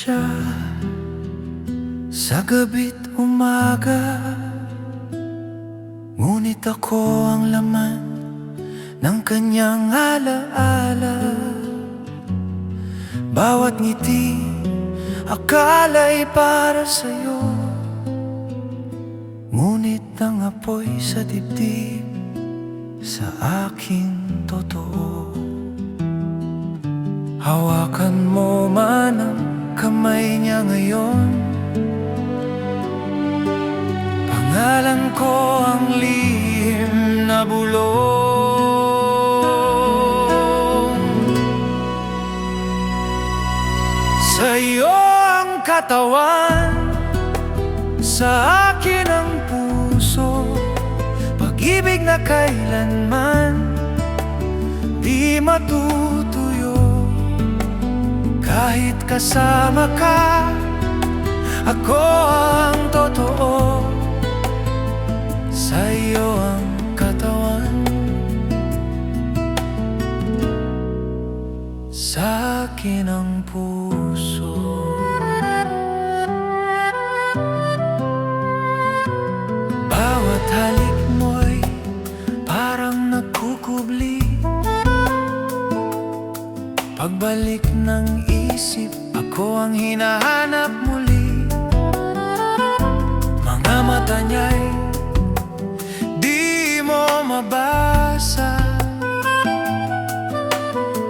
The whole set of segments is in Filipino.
siya sa gabi't umaga, ngunit ako ang laman ng kanyang alaala. Bawat ngiti akala'y para sa'yo, ngunit ang apoy sa dibdib sa aking totoo. Hawakan mo man ang kamay niya ngayon, pangalan ko ang lihim na bulong. Sa'yo ang katawan, sa akin ang puso, pag-ibig na kailanman di matutuyo. Kahit kasama ka, ako ang totoo. Sa'yo ang katawan, sa akin ang puso. Bawat halik mo'y parang nagkukubli, pagbalik ng isip, ako ang hinahanap muli. Mga mata niya'y di mo mabasa,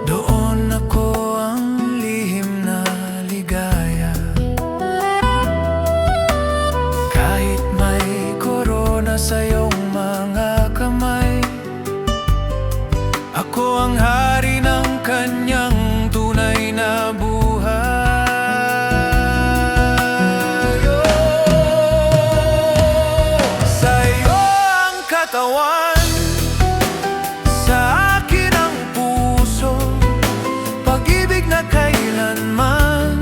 doon ako ang lihim na ligaya. Kahit may korona sa iyong mga kamay, ako ang hari ng kanyang tunay na buhay. Sa'yo ang katawan, sa akin ang puso, pag-ibig na kailanman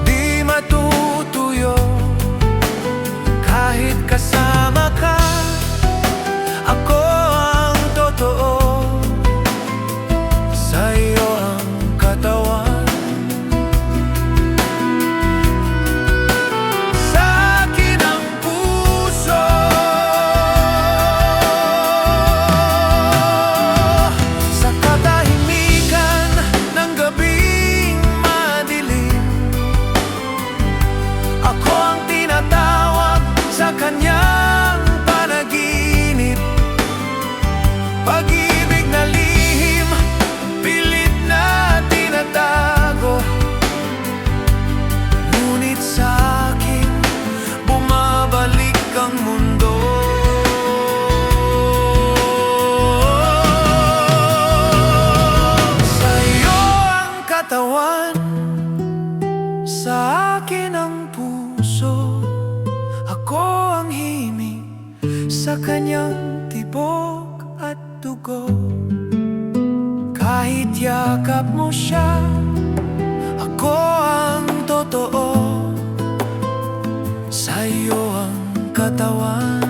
di matutuyo. Kahit kasama ka, ako ang totoo. Sa'yo ang katawan, sa akin ang puso. Sa katahimikan ng gabing madilim, ako ang tinatawag sa kanyang panaginip. Pag-ibig na lihim, pilit na tinatago, ngunit sa akin bumabalik ang mundo. Sa'yo ang katawan, sa akin ang puso, ako ang himig sa kanyang tibok at dugo. Kahit yakap mo siya, ako ang totoo. Sa'yo ang katawan,